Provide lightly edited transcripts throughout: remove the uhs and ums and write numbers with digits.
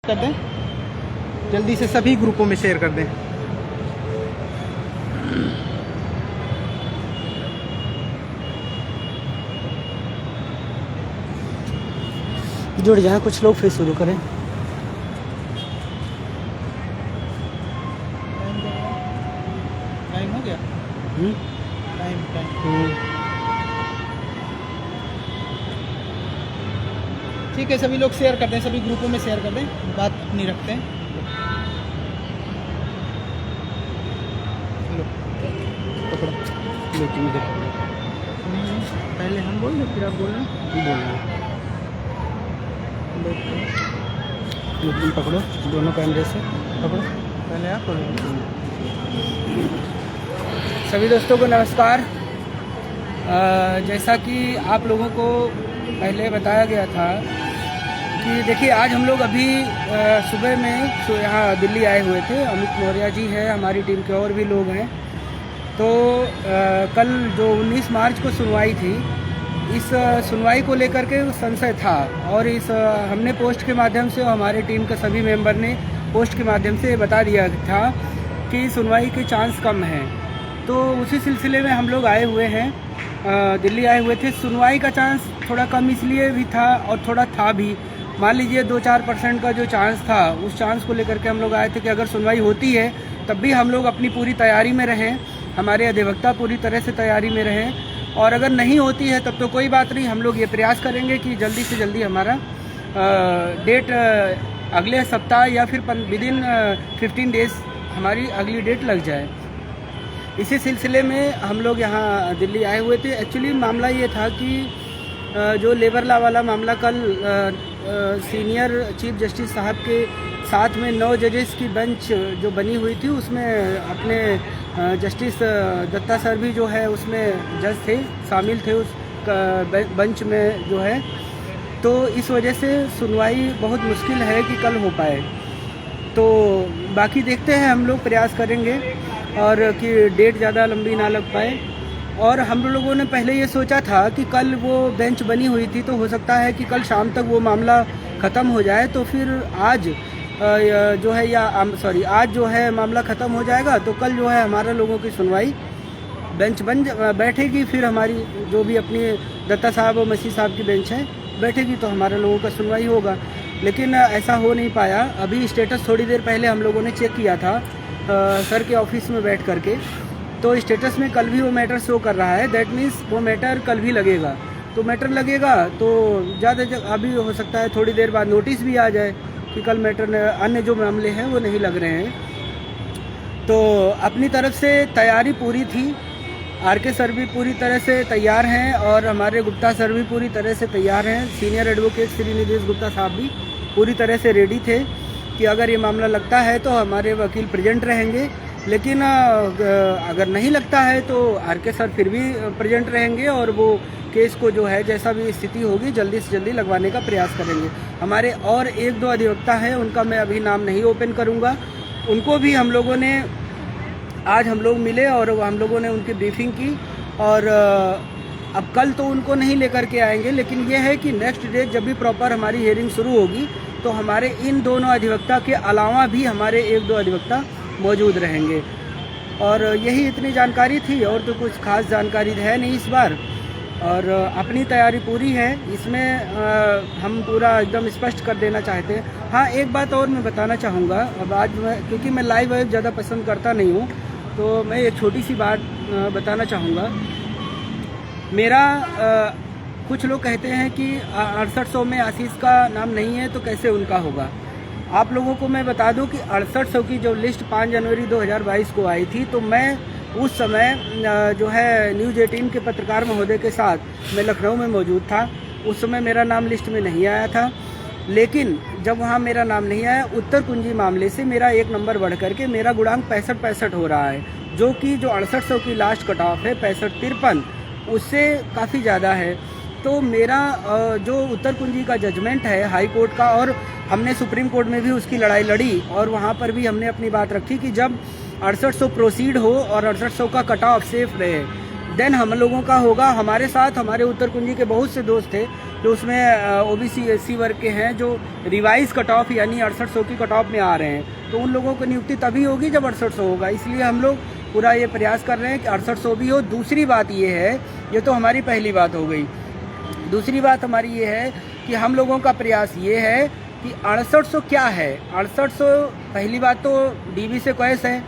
कर दें, जल्दी से सभी ग्रुपों में शेयर कर दें। जुड़ जाए कुछ लोग, फिर शुरू करें। टाइम हो गया। टाइम ठीक है, सभी लोग शेयर कर दें, सभी ग्रुपों में शेयर कर दें, बात अपनी रखते हैं। लो पकड़ो, लो तुम इधर। पहले हम बोल रहे फिर आप बोल रहे हैं। लो तुम पकड़ो, दोनों कैमरे से पकड़ो। पहले आप बोलो। सभी दोस्तों को नमस्कार। जैसा कि आप लोगों को पहले बताया गया था कि देखिए, आज हम लोग अभी सुबह में यहाँ दिल्ली आए हुए थे। अमित मौर्य जी हैं, हमारी टीम के और भी लोग हैं। तो कल जो 19 मार्च को सुनवाई थी, इस सुनवाई को लेकर के संशय था और इस हमने पोस्ट के माध्यम से, हमारे टीम के सभी मेंबर ने पोस्ट के माध्यम से बता दिया था कि सुनवाई के चांस कम हैं। तो उसी सिलसिले में हम लोग आए हुए हैं, दिल्ली आए हुए थे। सुनवाई का चांस थोड़ा कम इसलिए भी था और थोड़ा था भी, मान लीजिए 2-4% का जो चांस था, उस चांस को लेकर के हम लोग आए थे कि अगर सुनवाई होती है तब भी हम लोग अपनी पूरी तैयारी में रहें, हमारे अधिवक्ता पूरी तरह से तैयारी में रहें, और अगर नहीं होती है तब तो कोई बात नहीं, हम लोग ये प्रयास करेंगे कि जल्दी से जल्दी हमारा डेट अगले सप्ताह या फिर विदिन 15 डेज हमारी अगली डेट लग जाए। इसी सिलसिले में हम लोग यहाँ दिल्ली आए हुए थे। एक्चुअली मामला ये था कि जो लेबर लॉ वाला मामला कल सीनियर चीफ जस्टिस साहब के साथ में 9 जजेस की बेंच जो बनी हुई थी, उसमें अपने जस्टिस दत्ता सर भी जो है उसमें जज थे, शामिल थे उस बेंच में जो है। तो इस वजह से सुनवाई बहुत मुश्किल है कि कल हो पाए। तो बाकी देखते हैं, हम लोग प्रयास करेंगे और कि डेट ज़्यादा लंबी ना लग पाए। और हम लोगों ने पहले ये सोचा था कि कल वो बेंच बनी हुई थी, तो हो सकता है कि कल शाम तक वो मामला ख़त्म हो जाए, तो फिर आज जो है आज जो है मामला ख़त्म हो जाएगा, तो कल जो है हमारा लोगों की सुनवाई बेंच बैठेगी। फिर हमारी जो भी अपनी दत्ता साहब और मसीह साहब की बेंच है बैठेगी, तो हमारे लोगों का सुनवाई होगा। लेकिन ऐसा हो नहीं पाया। अभी स्टेटस थोड़ी देर पहले हम लोगों ने चेक किया था सर के ऑफिस में बैठ करके, तो स्टेटस में कल भी वो मैटर शो कर रहा है। दैट मीन्स वो मैटर कल भी लगेगा। तो मैटर लगेगा तो ज़्यादा अभी हो सकता है थोड़ी देर बाद नोटिस भी आ जाए कि कल मैटर अन्य जो मामले हैं वो नहीं लग रहे हैं। तो अपनी तरफ से तैयारी पूरी थी। आरके सर भी पूरी तरह से तैयार हैं और हमारे गुप्ता सर भी पूरी तरह से तैयार हैं। सीनियर एडवोकेट श्री निदेश गुप्ता साहब भी पूरी तरह से रेडी थे कि अगर ये मामला लगता है तो हमारे वकील प्रेजेंट रहेंगे, लेकिन अगर नहीं लगता है तो आरके सर फिर भी प्रेजेंट रहेंगे और वो केस को जो है जैसा भी स्थिति होगी जल्दी से जल्दी लगवाने का प्रयास करेंगे। हमारे और 1-2 अधिवक्ता हैं, उनका मैं अभी नाम नहीं ओपन करूंगा। उनको भी हम लोगों ने आज हम लोग मिले और हम लोगों ने उनकी ब्रीफिंग की, और अब कल तो उनको नहीं लेकर के आएंगे, लेकिन ये है कि नेक्स्ट डे जब भी प्रॉपर हमारी हियरिंग शुरू होगी तो हमारे इन दोनों अधिवक्ता के अलावा भी हमारे 1-2 अधिवक्ता मौजूद रहेंगे। और यही इतनी जानकारी थी, और तो कुछ खास जानकारी है नहीं इस बार। और अपनी तैयारी पूरी है, इसमें हम पूरा एकदम स्पष्ट कर देना चाहते हैं। हाँ, एक बात और मैं बताना चाहूँगा। अब आज क्योंकि मैं लाइव ज़्यादा पसंद करता नहीं हूँ, तो मैं एक छोटी सी बात बताना चाहूँगा। मेरा कुछ लोग कहते हैं कि 6800 में आशीष का नाम नहीं है तो कैसे उनका होगा। आप लोगों को मैं बता दूं कि 6800 की जो लिस्ट 5 जनवरी 2022 को आई थी, तो मैं उस समय जो है न्यूज़ 18 के पत्रकार महोदय के साथ मैं लखनऊ में मौजूद था। उस समय मेरा नाम लिस्ट में नहीं आया था, लेकिन जब वहाँ मेरा नाम नहीं आया, उत्तर कुंजी मामले से मेरा 1 नंबर बढ़ करके मेरा गुणांक 65 हो रहा है, जो कि जो 6800 की लास्ट कट ऑफ है 65-53, उससे काफ़ी ज़्यादा है। तो मेरा जो उत्तर कुंजी का जजमेंट है हाई कोर्ट का, और हमने सुप्रीम कोर्ट में भी उसकी लड़ाई लड़ी, और वहाँ पर भी हमने अपनी बात रखी कि जब 6800 प्रोसीड हो और 6800 का कट ऑफ सेफ रहे, देन हम लोगों का होगा। हमारे साथ हमारे उत्तर कुंजी के बहुत से दोस्त थे जो उसमें ओबीसी एससी वर्ग के हैं, जो रिवाइज कट ऑफ यानी 6800 की कट ऑफ में आ रहे हैं, तो उन लोगों को नियुक्ति तभी होगी जब 6800 होगा। इसलिए हम लोग पूरा ये प्रयास कर रहे हैं कि 6800 भी हो। दूसरी बात ये है, ये तो हमारी पहली बात हो गई। दूसरी बात हमारी ये है कि हम लोगों का प्रयास ये है कि 6800 क्या है। 6800 पहली बात तो डीबी से क्वेश्चन है,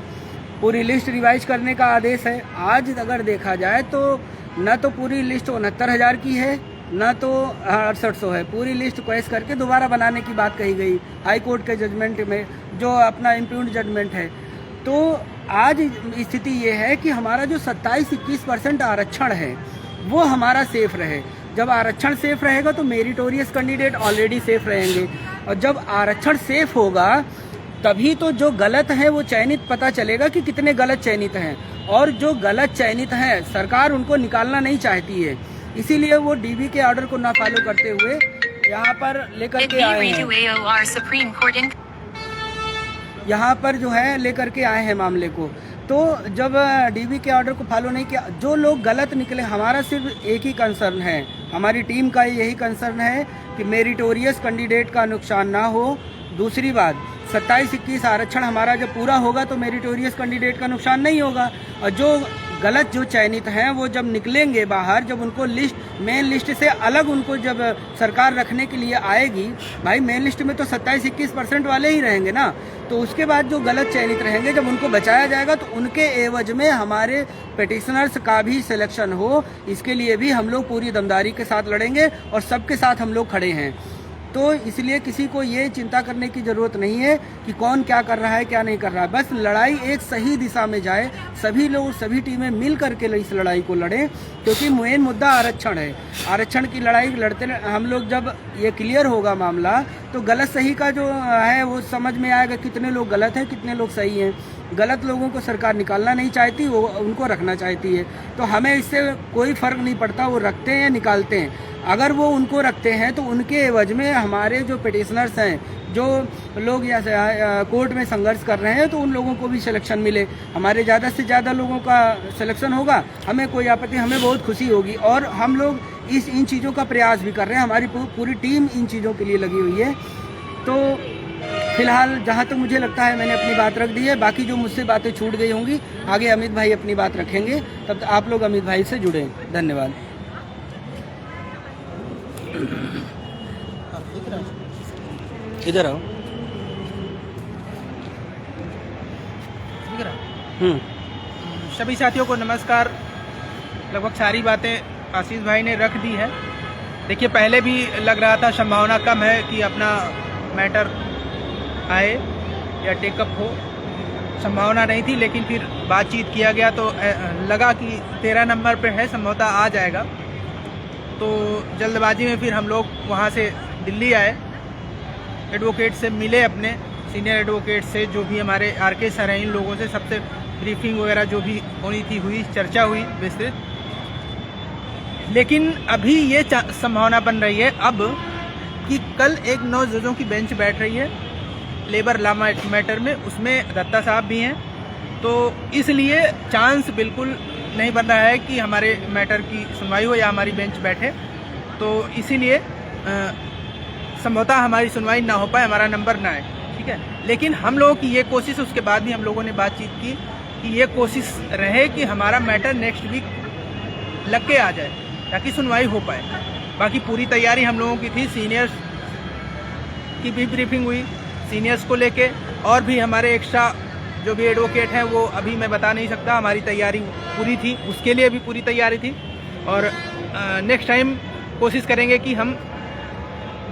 पूरी लिस्ट रिवाइज करने का आदेश है। आज अगर देखा जाए तो न तो पूरी लिस्ट 69,000 की है, न तो 6800 है। पूरी लिस्ट क्वेश्चन करके दोबारा बनाने की बात कही गई हाई कोर्ट के जजमेंट में, जो अपना इम्प्यूग्ड जजमेंट है। तो आज स्थिति ये है कि हमारा जो 27-21% आरक्षण है वो हमारा सेफ रहे। जब आरक्षण सेफ रहेगा तो मेरिटोरियस कैंडिडेट ऑलरेडी सेफ रहेंगे, और जब आरक्षण सेफ होगा तभी तो जो गलत है वो चयनित पता चलेगा कि कितने गलत चयनित हैं, और जो गलत चयनित हैं सरकार उनको निकालना नहीं चाहती है। इसीलिए वो डीबी के ऑर्डर को ना फॉलो करते हुए यहाँ पर लेकर के आए हैं, यहाँ पर जो है लेकर के आए हैं मामले को। तो जब डीबी के ऑर्डर को फॉलो नहीं किया, जो लोग गलत निकले, हमारा सिर्फ एक ही कंसर्न है, हमारी टीम का यही कंसर्न है कि मेरिटोरियस कैंडिडेट का नुकसान ना हो। दूसरी बात, 27-21 आरक्षण हमारा जब पूरा होगा तो मेरिटोरियस कैंडिडेट का नुकसान नहीं होगा, और जो गलत जो चयनित हैं वो जब निकलेंगे बाहर, जब उनको लिस्ट मेन लिस्ट से अलग उनको जब सरकार रखने के लिए आएगी, भाई मेन लिस्ट में तो 27-21% वाले ही रहेंगे ना, तो उसके बाद जो गलत चयनित रहेंगे जब उनको बचाया जाएगा तो उनके एवज में हमारे पिटिशनर्स का भी सिलेक्शन हो। इसके लिए भी हम लोग पूरी दमदारी के साथ लड़ेंगे और सबके साथ हम लोग खड़े हैं। तो इसलिए किसी को ये चिंता करने की ज़रूरत नहीं है कि कौन क्या कर रहा है क्या नहीं कर रहा है। बस लड़ाई एक सही दिशा में जाए, सभी लोग सभी टीमें मिल करके इस लड़ाई को लड़ें, क्योंकि मेन मुद्दा आरक्षण है। आरक्षण की लड़ाई लड़ते हम लोग जब ये क्लियर होगा मामला तो गलत सही का जो है वो समझ में आएगा, कितने लोग गलत हैं कितने लोग सही हैं। गलत लोगों को सरकार निकालना नहीं चाहती, वो उनको रखना चाहती है। तो हमें इससे कोई फ़र्क नहीं पड़ता वो रखते हैं या निकालते हैं। अगर वो उनको रखते हैं तो उनके एवज में हमारे जो पिटिशनर्स हैं, जो लोग या कोर्ट में संघर्ष कर रहे हैं, तो उन लोगों को भी सिलेक्शन मिले। हमारे ज़्यादा से ज़्यादा लोगों का सिलेक्शन होगा, हमें कोई आपत्ति, हमें बहुत खुशी होगी। और हम लोग इन चीज़ों का प्रयास भी कर रहे हैं, हमारी पूरी टीम इन चीज़ों के लिए लगी हुई है। तो फिलहाल जहाँ तक मुझे लगता है मैंने अपनी बात रख दी है। बाकी जो मुझसे बातें छूट गई होंगी आगे अमित भाई अपनी बात रखेंगे, तब तक आप लोग अमित भाई से जुड़ें। धन्यवाद। इधर आओ। सभी साथियों को नमस्कार। लगभग सारी बातें आशीष भाई ने रख दी है। देखिए, पहले भी लग रहा था संभावना कम है कि अपना मैटर आए या टेकअप हो, संभावना नहीं थी, लेकिन फिर बातचीत किया गया तो लगा कि 13 नंबर पे है, संभवतः आ जाएगा। तो जल्दबाजी में फिर हम लोग वहाँ से दिल्ली आए, एडवोकेट से मिले, अपने सीनियर एडवोकेट से, जो भी हमारे आरके सर हैं, इन लोगों से सबसे ब्रीफिंग वगैरह जो भी होनी थी हुई, चर्चा हुई विस्तृत। लेकिन अभी ये संभावना बन रही है अब कि कल एक 9 जजों की बेंच बैठ रही है लेबर लॉ मैटर में, उसमें दत्ता साहब भी हैं। तो इसलिए चांस बिल्कुल नहीं बन रहा है कि हमारे मैटर की सुनवाई हो या हमारी बेंच बैठे। तो इसीलिए संभवतः हमारी सुनवाई ना हो पाए, हमारा नंबर ना आए, ठीक है। लेकिन हम लोगों की ये कोशिश, उसके बाद भी हम लोगों ने बातचीत की कि ये कोशिश रहे कि हमारा मैटर नेक्स्ट वीक लग के आ जाए ताकि सुनवाई हो पाए। बाकी पूरी तैयारी हम लोगों की थी, सीनियर्स की भी ब्रीफिंग हुई सीनियर्स को लेके, और भी हमारे एक्स्ट्रा जो भी एडवोकेट हैं वो अभी मैं बता नहीं सकता, हमारी तैयारी पूरी थी, उसके लिए भी पूरी तैयारी थी। और नेक्स्ट टाइम कोशिश करेंगे कि हम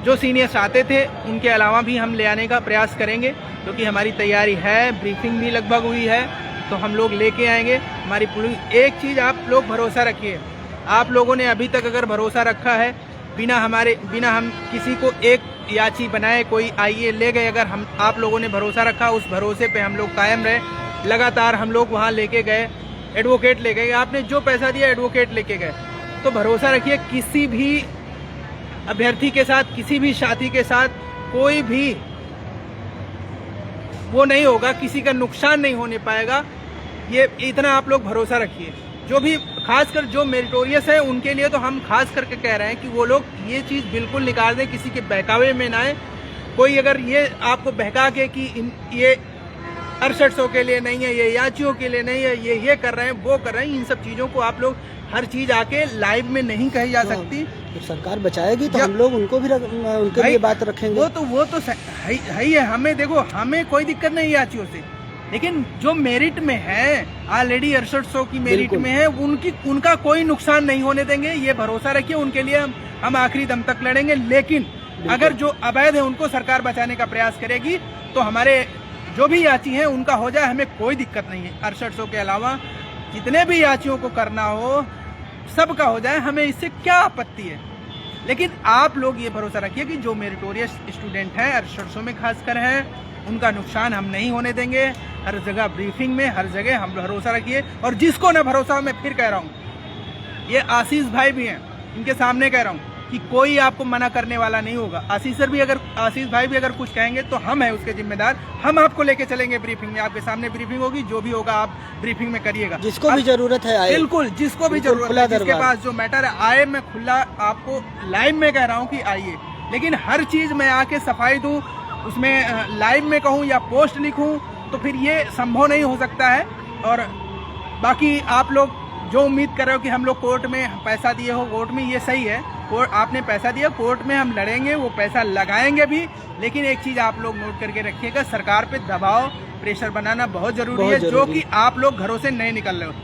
जो सीनियर्स आते थे उनके अलावा भी हम ले आने का प्रयास करेंगे, क्योंकि हमारी तैयारी है, ब्रीफिंग भी लगभग हुई है, तो हम लोग लेके आएंगे हमारी पूरी। एक चीज़ आप लोग भरोसा रखिए, आप लोगों ने अभी तक अगर भरोसा रखा है, बिना हम किसी को एक याची बनाए कोई आइए ले गए, अगर हम आप लोगों ने भरोसा रखा, उस भरोसे पे हम लोग कायम रहे। लगातार हम लोग वहाँ लेके गए, एडवोकेट लेके गए, आपने जो पैसा दिया एडवोकेट लेके गए। तो भरोसा रखिए, किसी भी अभ्यर्थी के साथ, किसी भी साथी के साथ कोई भी वो नहीं होगा, किसी का नुकसान नहीं होने पाएगा, ये इतना आप लोग भरोसा रखिए। जो भी खासकर जो मेरिटोरियस है उनके लिए तो हम खास करके कह रहे हैं कि वो लोग ये चीज़ बिल्कुल निकाल दें, किसी के बहकावे में ना आए। कोई अगर ये आपको बहका के कि ये 6800 के लिए नहीं है, ये याचियों के लिए नहीं है, ये कर रहे हैं, वो कर रहे हैं, इन सब चीज़ों को आप लोग हर चीज़ आके लाइव में नहीं कही जा सकती। तो सरकार बचाएगी तो हम लोग उनको भी उनके लिए बात रखेंगे। वो तो है ही है। हमें देखो, हमें कोई दिक्कत नहीं याचियों से, लेकिन जो मेरिट में है ऑलरेडी 6800 की मेरिट में है, उनका कोई नुकसान नहीं होने देंगे, ये भरोसा रखिए। उनके लिए हम आखिरी दम तक लड़ेंगे। लेकिन अगर जो अवैध है उनको सरकार बचाने का प्रयास करेगी तो हमारे जो भी याची हैं उनका हो जाए, हमें कोई दिक्कत नहीं है। 6800 के अलावा जितने भी याचियों को करना हो सबका हो जाए, हमें इससे क्या आपत्ति है। लेकिन आप लोग ये भरोसा रखिए कि जो मेरिटोरियस स्टूडेंट हैं 6800 में खासकर हैं, उनका नुकसान हम नहीं होने देंगे। हर जगह ब्रीफिंग में हर जगह हम भरोसा रखिए। और जिसको ना भरोसा हो, मैं फिर कह रहा हूँ, ये आशीष भाई भी हैं, इनके सामने कह रहा हूँ कि कोई आपको मना करने वाला नहीं होगा। आशीष भाई भी अगर कुछ कहेंगे तो हम हैं उसके जिम्मेदार। हम आपको लेके चलेंगे ब्रीफिंग में, आपके सामने ब्रीफिंग होगी, जो भी होगा आप ब्रीफिंग में करिएगा। जिसको भी जरूरत है आए, बिल्कुल, जिसको भी जरूरत है, जिसके पास जो मैटर है आए। मैं खुला आपको लाइव में कह रहा हूँ कि आइए, लेकिन हर चीज मैं आके सफाई दूं, उसमें लाइव में कहूँ या पोस्ट लिखूं, तो फिर ये संभव नहीं हो सकता है। और बाकी आप लोग जो उम्मीद कर रहे हो कि हम लोग कोर्ट में पैसा दिए हो, कोर्ट में, ये सही है, आपने पैसा दिया, कोर्ट में हम लड़ेंगे, वो पैसा लगाएंगे भी। लेकिन एक चीज आप लोग नोट करके रखिएगा, सरकार पे दबाव प्रेशर बनाना बहुत जरूरी है, जो कि आप लोग घरों से नहीं निकल रहे हो।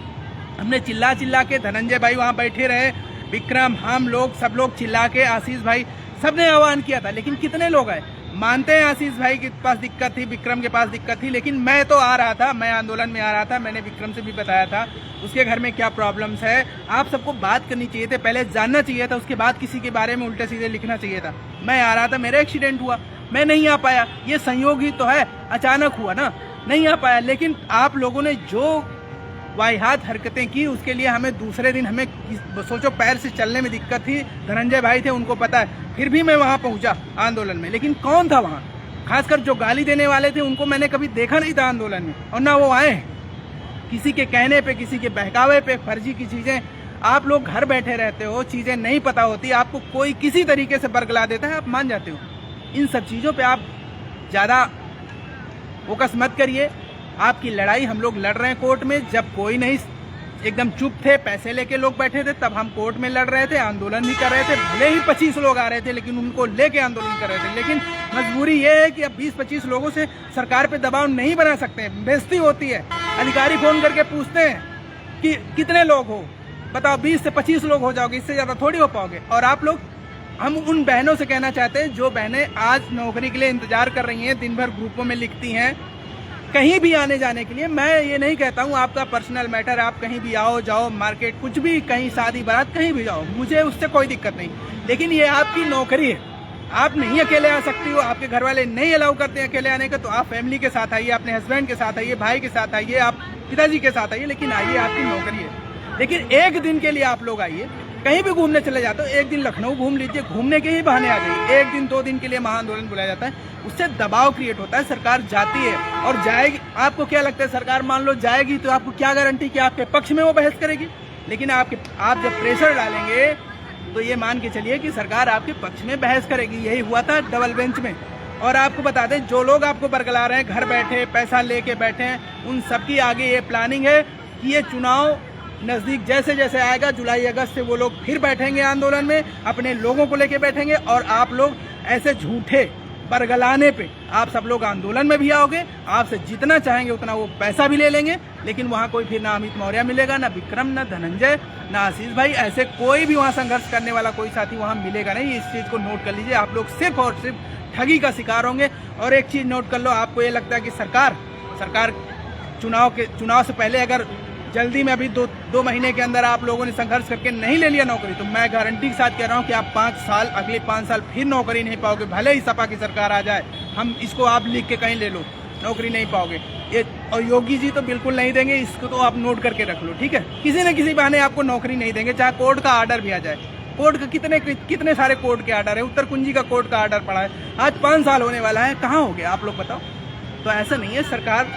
हमने चिल्ला के, धनंजय भाई वहाँ बैठे रहे, विक्रम, हम लोग, सब लोग चिल्ला के, आशीष भाई, सबने आह्वान किया था। लेकिन कितने लोग आए? मानते हैं आशीष भाई के पास दिक्कत थी, विक्रम के पास दिक्कत थी, लेकिन मैं तो आ रहा था, मैं आंदोलन में आ रहा था। मैंने विक्रम से भी बताया था उसके घर में क्या प्रॉब्लम्स है। आप सबको बात करनी चाहिए थी, पहले जानना चाहिए था, उसके बाद किसी के बारे में उल्टे सीधे लिखना चाहिए था। मैं आ रहा था, मेरा एक्सीडेंट हुआ, मैं नहीं आ पाया, ये संयोग ही तो है, अचानक हुआ ना, नहीं आ पाया। लेकिन आप लोगों ने जो वाहियात हरकतें की, उसके लिए हमें दूसरे दिन, हमें सोचो पैर से चलने में दिक्कत थी, धनंजय भाई थे, उनको पता है, फिर भी मैं वहां पहुंचा आंदोलन में। लेकिन कौन था वहां? खासकर जो गाली देने वाले थे उनको मैंने कभी देखा नहीं था आंदोलन में, और ना वो आए। किसी के कहने पे, किसी के बहकावे पे, फर्जी की चीजें, आप लोग घर बैठे रहते हो, चीजें नहीं पता होती, आपको कोई किसी तरीके से बरगला देता है, आप मान जाते हो। इन सब चीजों पे आप ज्यादा फोकस मत करिए। आपकी लड़ाई हम लोग लड़ रहे हैं कोर्ट में। जब कोई नहीं, एकदम चुप थे, पैसे लेके लोग बैठे थे, तब हम कोर्ट में लड़ रहे थे, आंदोलन भी कर रहे थे। भले ही 25 लोग आ रहे थे, लेकिन उनको लेके आंदोलन कर रहे थे। लेकिन मजबूरी ये है कि अब 20-25 लोगों से सरकार पे दबाव नहीं बना सकते, बेइज्जती होती है। अधिकारी फोन करके पूछते हैं कि कितने लोग हो, बताओ, 20 से 25 लोग हो जाओगे, इससे ज्यादा थोड़ी हो पाओगे। और आप लोग, हम उन बहनों से कहना चाहते हैं जो बहनें आज नौकरी के लिए इंतजार कर रही हैं, दिन भर ग्रुपों में लिखती हैं, कहीं भी आने जाने के लिए, मैं ये नहीं कहता हूँ आपका पर्सनल मैटर, आप कहीं भी आओ जाओ, मार्केट, कुछ भी, कहीं शादी बारात, कहीं भी जाओ, मुझे उससे कोई दिक्कत नहीं। लेकिन ये आपकी नौकरी है, आप नहीं अकेले आ सकती हो, आपके घर वाले नहीं अलाउ करते हैं अकेले आने का, तो आप फैमिली के साथ आइए, अपने हस्बैंड के साथ आइए, भाई के साथ आइए, आप पिताजी के साथ आइए, लेकिन आइए, आपकी नौकरी है। लेकिन एक दिन के लिए आप लोग आइए, कहीं भी घूमने चले जाते हो, एक दिन लखनऊ घूम लीजिए, घूमने के ही बहाने आ जाइए। एक दिन 2 दिन के लिए महाआंदोलन बुलाया जाता है, उससे दबाव क्रिएट होता है, सरकार जाती है और जाएगी। आपको क्या लगता है, सरकार मान लो जाएगी तो आपको क्या गारंटी कि आपके पक्ष में वो बहस करेगी? लेकिन आप जब प्रेशर डालेंगे तो ये मान के चलिए कि सरकार आपके पक्ष में बहस करेगी। यही हुआ था डबल बेंच में। और आपको बता दें, जो लोग आपको बरगला रहे हैं, घर बैठे पैसा लेके बैठे हैं, उन सबकी आगे ये प्लानिंग है कि ये चुनाव नजदीक जैसे जैसे आएगा, जुलाई अगस्त से वो लोग फिर बैठेंगे आंदोलन में, अपने लोगों को लेके बैठेंगे, और आप लोग ऐसे झूठे बरगलाने पे आप सब लोग आंदोलन में भी आओगे। आपसे जितना चाहेंगे उतना वो पैसा भी ले लेंगे, लेकिन वहाँ कोई फिर ना अमित मौर्य मिलेगा, ना विक्रम, ना धनंजय, ना आशीष भाई, ऐसे कोई भी वहाँ संघर्ष करने वाला कोई साथी वहाँ मिलेगा नहीं। इस चीज को नोट कर लीजिए। आप लोग सिर्फ और सिर्फ ठगी का शिकार होंगे। और एक चीज नोट कर लो, आपको ये लगता है कि सरकार चुनाव से पहले अगर जल्दी में अभी 2 महीने के अंदर आप लोगों ने संघर्ष करके नहीं ले लिया नौकरी, तो मैं गारंटी के साथ कह रहा हूं कि आप 5 साल, अगले 5 साल फिर नौकरी नहीं पाओगे। भले ही सपा की सरकार आ जाए, हम इसको आप लिख के कहीं ले लो, नौकरी नहीं पाओगे ये। और योगी जी तो बिल्कुल नहीं देंगे, इसको तो आप नोट करके रख लो, ठीक है? किसी न किसी बहाने आपको नौकरी नहीं देंगे, चाहे कोर्ट का आर्डर भी आ जाए। कोर्ट का कितने सारे कोर्ट के आर्डर है, उत्तर कुंजी का कोर्ट का आर्डर पड़ा है, आज 5 साल होने वाला है, कहाँ हो गया आप लोग बताओ? तो ऐसा नहीं है, सरकार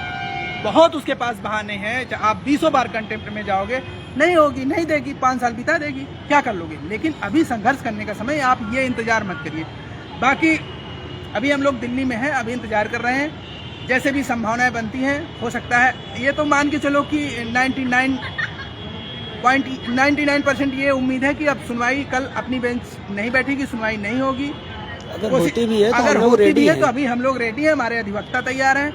बहुत उसके पास बहाने हैं। आप 20 बार कंटेम्प्ट में जाओगे, नहीं होगी, नहीं देगी, 5 साल बिता देगी, क्या कर लोगे। लेकिन अभी संघर्ष करने का समय, आप ये इंतजार मत करिए। बाकी अभी हम लोग दिल्ली में हैं, अभी इंतजार कर रहे हैं, जैसे भी संभावनाएं बनती हैं हो सकता है, ये तो मान के चलो कि 99% ये उम्मीद है कि अब सुनवाई कल अपनी बेंच नहीं बैठेगी, सुनवाई नहीं होगी। अगर होती भी है तो अगर हम लोग होती रेडी भी है हैं। तो अभी हम लोग रेडी हैं, हमारे अधिवक्ता तैयार हैं,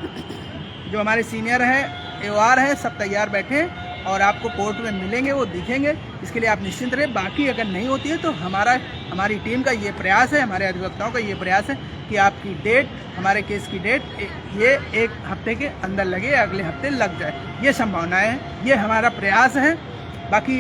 जो हमारे सीनियर हैं, AOR हैं, सब तैयार बैठे हैं और आपको कोर्ट में मिलेंगे, वो दिखेंगे। इसके लिए आप निश्चिंत रहे। बाकी अगर नहीं होती है तो हमारी टीम का ये प्रयास है, हमारे अधिवक्ताओं का ये प्रयास है कि आपकी डेट, हमारे केस की डेट ये 1 हफ्ते के अंदर लगे, अगले हफ्ते लग जाए, ये संभावनाएं हैं, ये हमारा प्रयास है। बाकी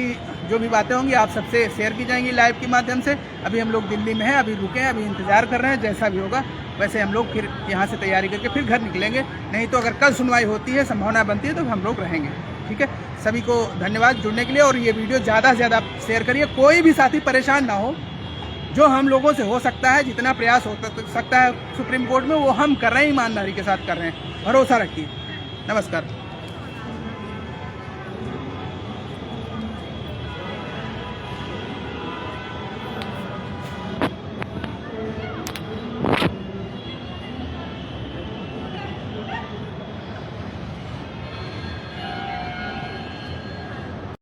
जो भी बातें होंगी आप सबसे शेयर की जाएंगी लाइव के माध्यम से। अभी हम लोग दिल्ली में हैं, अभी रुके हैं, अभी इंतजार कर रहे हैं, जैसा भी होगा वैसे हम लोग फिर यहाँ से तैयारी करके फिर घर निकलेंगे। नहीं तो अगर कल सुनवाई होती है, संभावना बनती है, तो हम लोग रहेंगे। ठीक है, सभी को धन्यवाद जुड़ने के लिए, और ये वीडियो ज़्यादा से ज़्यादा शेयर करिए। कोई भी साथी परेशान ना हो, जो हम लोगों से हो सकता है, जितना प्रयास हो सकता है सुप्रीम कोर्ट में, वो हम कर रहे हैं, ईमानदारी के साथ कर रहे हैं। भरोसा रखिए। नमस्कार।